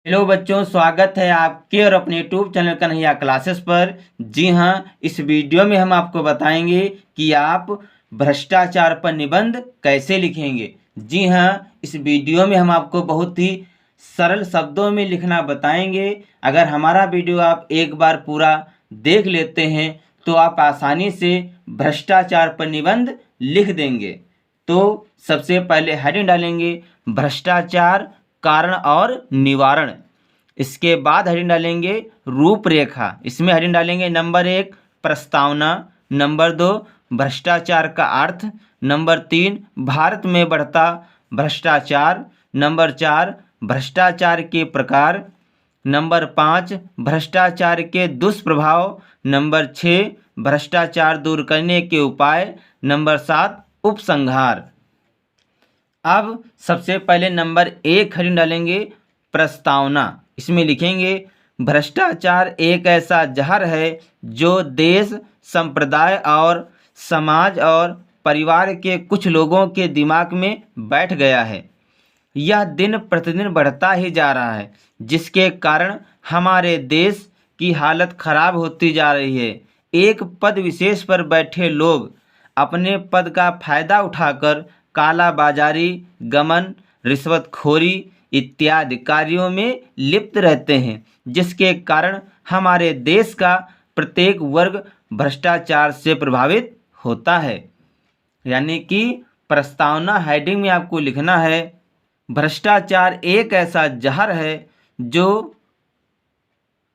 Hello बच्चों, स्वागत है आपके और अपने यूट्यूब चैनल कन्हैया क्लासेस पर। जी हाँ, इस वीडियो में हम आपको बताएंगे कि आप भ्रष्टाचार पर निबंध कैसे लिखेंगे। जी हाँ, इस वीडियो में हम आपको बहुत ही सरल शब्दों में लिखना बताएंगे। अगर हमारा वीडियो आप एक बार पूरा देख लेते हैं तो आप आसानी से भ्रष्टाचार पर निबंध लिख देंगे। तो सबसे पहले हेडिंग डालेंगे भ्रष्टाचार कारण और निवारण। इसके बाद हेडिंग डालेंगे रूपरेखा। इसमें हेडिंग डालेंगे नंबर 1 प्रस्तावना, नंबर 2 भ्रष्टाचार का अर्थ, नंबर 3 भारत में बढ़ता भ्रष्टाचार, नंबर 4 भ्रष्टाचार के प्रकार, नंबर 5 भ्रष्टाचार के दुष्प्रभाव, नंबर 6 भ्रष्टाचार दूर करने के उपाय, नंबर 7 उपसंहार। अब सबसे पहले नंबर 1 हेडिंग डालेंगे प्रस्तावना। इसमें लिखेंगे भ्रष्टाचार एक ऐसा जहर है जो देश, संप्रदाय और समाज और परिवार के कुछ लोगों के दिमाग में बैठ गया है। यह दिन प्रतिदिन बढ़ता ही जा रहा है, जिसके कारण हमारे देश की हालत खराब होती जा रही है। एक पद विशेष पर बैठे लोग अपने पद का फायदा उठाकर काला बाजारी, गमन, रिश्वतखोरी इत्यादि कार्यों में लिप्त रहते हैं, जिसके कारण हमारे देश का प्रत्येक वर्ग भ्रष्टाचार से प्रभावित होता है। यानी कि प्रस्तावना हेडिंग में आपको लिखना है भ्रष्टाचार एक ऐसा जहर है जो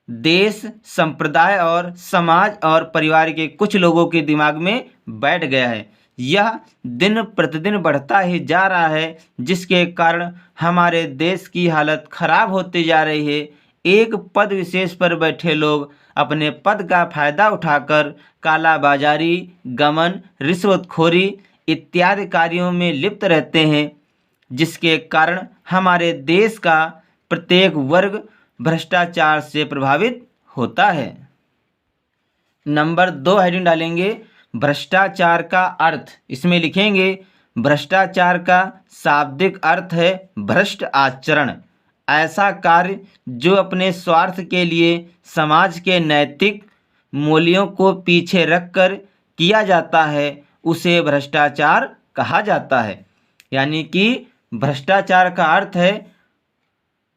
देश, संप्रदाय और समाज और परिवार के कुछ लोगों के दिमाग में बैठ गया है। यह दिन प्रतिदिन बढ़ता ही जा रहा है, जिसके कारण हमारे देश की हालत खराब होती जा रही है। एक पद विशेष पर बैठे लोग अपने पद का फायदा उठाकर काला बाजारी, गमन, रिश्वतखोरी इत्यादि कार्यों में लिप्त रहते हैं, जिसके कारण हमारे देश का प्रत्येक वर्ग भ्रष्टाचार से प्रभावित होता है। नंबर 2 हेडिंग डालेंगे भ्रष्टाचार का अर्थ। इसमें लिखेंगे भ्रष्टाचार का शाब्दिक अर्थ है भ्रष्ट आचरण। ऐसा कार्य जो अपने स्वार्थ के लिए समाज के नैतिक मूल्यों को पीछे रखकर किया जाता है, उसे भ्रष्टाचार कहा जाता है। यानी कि भ्रष्टाचार का अर्थ है,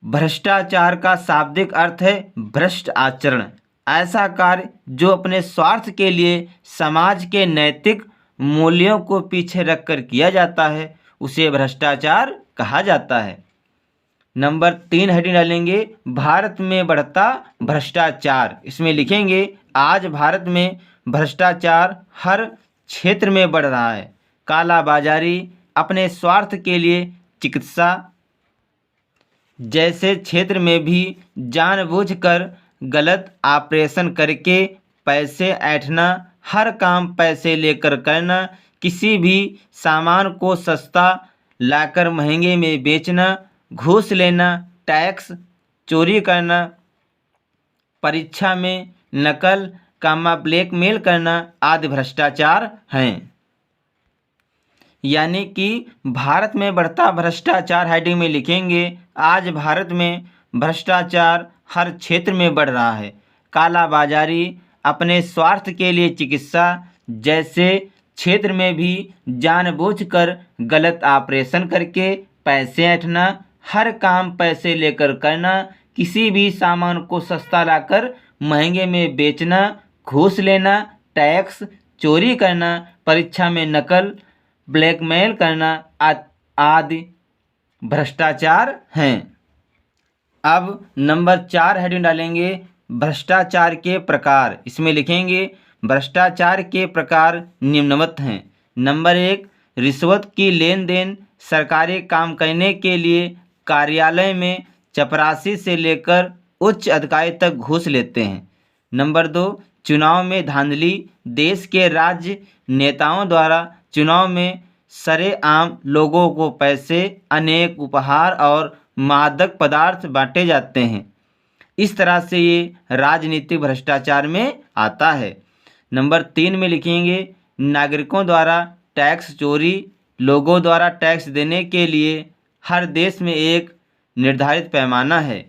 भ्रष्टाचार का शाब्दिक अर्थ है भ्रष्ट आचरण। ऐसा कार्य जो अपने स्वार्थ के लिए समाज के नैतिक मूल्यों को पीछे रखकर किया जाता है, उसे भ्रष्टाचार कहा जाता है। नंबर 3 हेडिंग डालेंगे भारत में बढ़ता भ्रष्टाचार। इसमें लिखेंगे आज भारत में भ्रष्टाचार हर क्षेत्र में बढ़ रहा है। काला बाजारी, अपने स्वार्थ के लिए चिकित्सा जैसे क्षेत्र में भी जानबूझकर गलत ऑपरेशन करके पैसे ऐंठना, हर काम पैसे लेकर करना, किसी भी सामान को सस्ता लाकर महंगे में बेचना, घूस लेना, टैक्स चोरी करना, परीक्षा में नकल, ब्लैकमेल करना आदि भ्रष्टाचार हैं। यानी कि भारत में बढ़ता भ्रष्टाचार हेडिंग में लिखेंगे आज भारत में भ्रष्टाचार हर क्षेत्र में बढ़ रहा है। काला बाजारी, अपने स्वार्थ के लिए चिकित्सा जैसे क्षेत्र में भी जानबूझकर गलत ऑपरेशन करके पैसे ऐंठना, हर काम पैसे लेकर करना, किसी भी सामान को सस्ता लाकर महंगे में बेचना, घूस लेना, टैक्स चोरी करना, परीक्षा में नकल, ब्लैकमेल करना आदि भ्रष्टाचार हैं। अब नंबर 4 हेडिंग डालेंगे भ्रष्टाचार के प्रकार। इसमें लिखेंगे भ्रष्टाचार के प्रकार निम्नवत हैं। नंबर 1 रिश्वत की लेन देन, सरकारी काम करने के लिए कार्यालय में चपरासी से लेकर उच्च अधिकारी तक घूस लेते हैं। नंबर 2 चुनाव में धांधली, देश के राज्य नेताओं द्वारा चुनाव में सरेआम लोगों को पैसे, अनेक उपहार और मादक पदार्थ बांटे जाते हैं। इस तरह से ये राजनीतिक भ्रष्टाचार में आता है। नंबर 3 में लिखेंगे नागरिकों द्वारा टैक्स चोरी, लोगों द्वारा टैक्स देने के लिए हर देश में एक निर्धारित पैमाना है।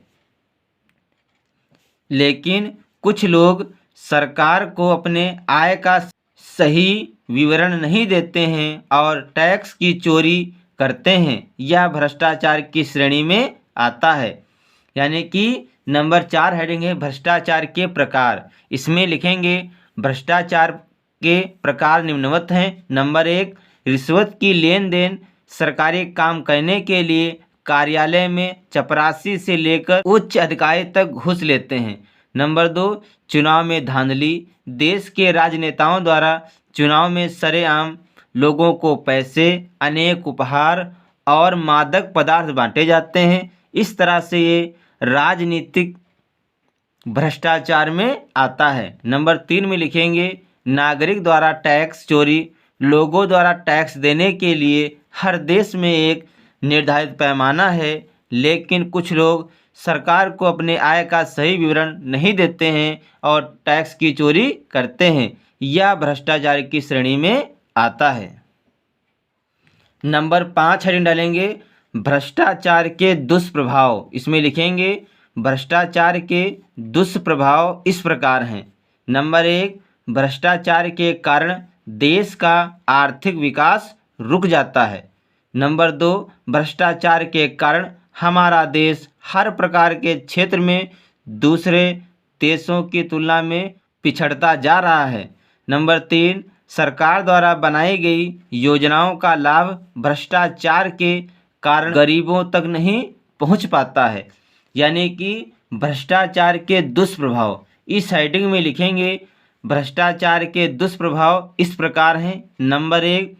लेकिन कुछ लोग सरकार को अपने आय का सही विवरण नहीं देते हैं और टैक्स की चोरी करते हैं। यह भ्रष्टाचार की श्रेणी में आता है। यानी कि नंबर 4 हेडिंग है भ्रष्टाचार के प्रकार। इसमें लिखेंगे भ्रष्टाचार के प्रकार निम्नवत हैं। नंबर 1, रिश्वत की लेन देन। सरकारी काम करने के लिए कार्यालय में चपरासी से लेकर उच्च अधिकारी तक घूस लेते हैं। नंबर 2, चुनाव में धांधली। देश के राजनेताओं द्वारा चुनाव में सरेआम लोगों को पैसे, अनेक उपहार और मादक पदार्थ बांटे जाते हैं। इस तरह से ये राजनीतिक भ्रष्टाचार में आता है। नंबर 3 में लिखेंगे नागरिक द्वारा टैक्स चोरी। लोगों द्वारा टैक्स देने के लिए हर देश में एक निर्धारित पैमाना है, लेकिन कुछ लोग सरकार को अपने आय का सही विवरण नहीं देते हैं और टैक्स की चोरी करते हैं। यह भ्रष्टाचार की श्रेणी में आता है। नंबर 5 हेडिंग डालेंगे भ्रष्टाचार के दुष्प्रभाव। इसमें लिखेंगे भ्रष्टाचार के दुष्प्रभाव इस प्रकार हैं। नंबर 1, भ्रष्टाचार के कारण देश का आर्थिक विकास रुक जाता है। नंबर 2, भ्रष्टाचार के कारण हमारा देश हर प्रकार के क्षेत्र में दूसरे देशों की तुलना में पिछड़ता जा रहा है। नंबर 3, सरकार द्वारा बनाई गई योजनाओं का लाभ भ्रष्टाचार के कारण गरीबों तक नहीं पहुंच पाता है। यानी कि भ्रष्टाचार के दुष्प्रभाव इस हेडिंग में लिखेंगे भ्रष्टाचार के दुष्प्रभाव इस प्रकार हैं। नंबर 1,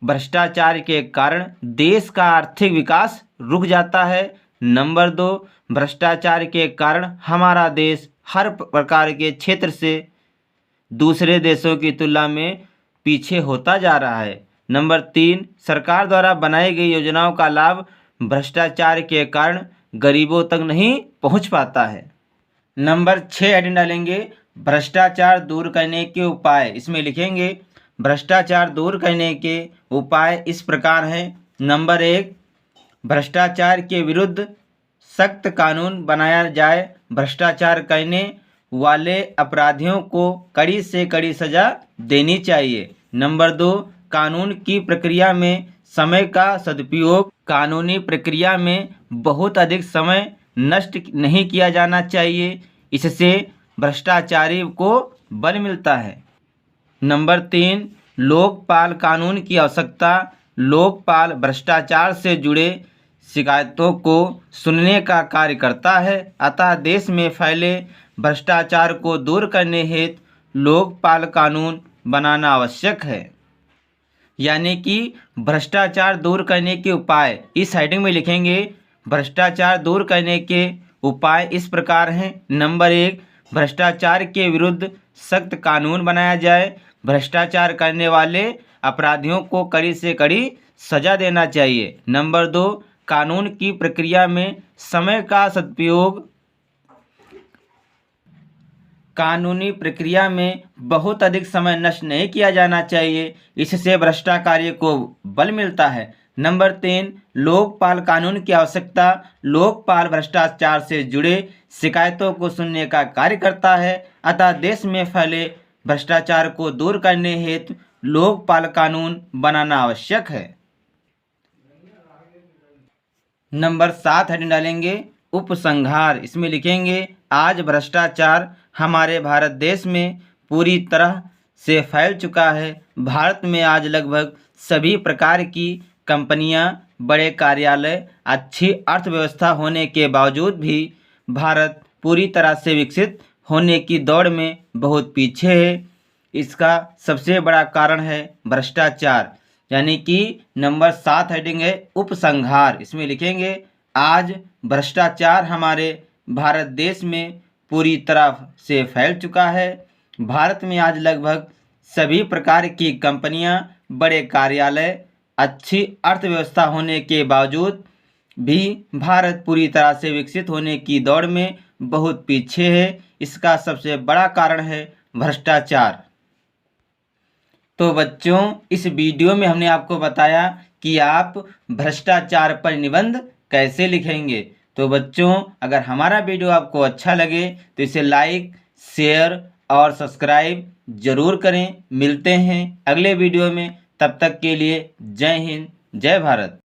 भ्रष्टाचार के कारण देश का आर्थिक विकास रुक जाता है। नंबर 2, भ्रष्टाचार के कारण हमारा देश हर प्रकार के क्षेत्र से दूसरे देशों की तुलना में पीछे होता जा रहा है। नंबर 3, सरकार द्वारा बनाई गई योजनाओं का लाभ भ्रष्टाचार के कारण गरीबों तक नहीं पहुंच पाता है। नंबर 6 हेडिंग डालेंगे भ्रष्टाचार दूर करने के उपाय। इसमें लिखेंगे भ्रष्टाचार दूर करने के उपाय इस प्रकार हैं। नंबर 1, भ्रष्टाचार के विरुद्ध सख्त कानून बनाया जाए। भ्रष्टाचार करने वाले अपराधियों को कड़ी से कड़ी सजा देनी चाहिए। नंबर 2, कानून की प्रक्रिया में समय का सदुपयोग। कानूनी प्रक्रिया में बहुत अधिक समय नष्ट नहीं किया जाना चाहिए, इससे भ्रष्टाचारी को बल मिलता है। नंबर 3, लोकपाल कानून की आवश्यकता। लोकपाल भ्रष्टाचार से जुड़े शिकायतों को सुनने का कार्य करता है, अतः देश में फैले भ्रष्टाचार को दूर करने हेतु लोकपाल कानून बनाना आवश्यक है। यानी कि भ्रष्टाचार दूर करने के उपाय इस हेडिंग में लिखेंगे भ्रष्टाचार दूर करने के उपाय इस प्रकार हैं। नंबर 1, भ्रष्टाचार के विरुद्ध सख्त कानून बनाया जाए। भ्रष्टाचार करने वाले अपराधियों को कड़ी से कड़ी सजा देना चाहिए। नंबर 2, कानून की प्रक्रिया में समय का सदुपयोग। कानूनी प्रक्रिया में बहुत अधिक समय नष्ट नहीं किया जाना चाहिए, इससे भ्रष्टाचारी को बल मिलता है। नंबर 3, लोकपाल कानून की आवश्यकता। लोकपाल भ्रष्टाचार से जुड़े शिकायतों को सुनने का कार्य करता है, अतः देश में फैले भ्रष्टाचार को दूर करने हेतु लोकपाल कानून बनाना आवश्यक है। नंबर 7 हेडिंग डालेंगे उपसंहार। इसमें लिखेंगे आज भ्रष्टाचार हमारे भारत देश में पूरी तरह से फैल चुका है। भारत में आज लगभग सभी प्रकार की कंपनियां, बड़े कार्यालय, अच्छी अर्थव्यवस्था होने के बावजूद भी भारत पूरी तरह से विकसित होने की दौड़ में बहुत पीछे है। इसका सबसे बड़ा कारण है भ्रष्टाचार। यानी कि नंबर 7 हेडिंग है उपसंहार। इसमें लिखेंगे आज भ्रष्टाचार हमारे भारत देश में पूरी तरह से फैल चुका है। भारत में आज लगभग सभी प्रकार की कंपनियां, बड़े कार्यालय, अच्छी अर्थव्यवस्था होने के बावजूद भी भारत पूरी तरह से विकसित होने की दौड़ में बहुत पीछे है। इसका सबसे बड़ा कारण है भ्रष्टाचार। तो बच्चों, इस वीडियो में हमने आपको बताया कि आप भ्रष्टाचार पर निबंध कैसे लिखेंगे। तो बच्चों, अगर हमारा वीडियो आपको अच्छा लगे तो इसे लाइक, शेयर और सब्सक्राइब जरूर करें। मिलते हैं अगले वीडियो में, तब तक के लिए जय हिंद, जय भारत।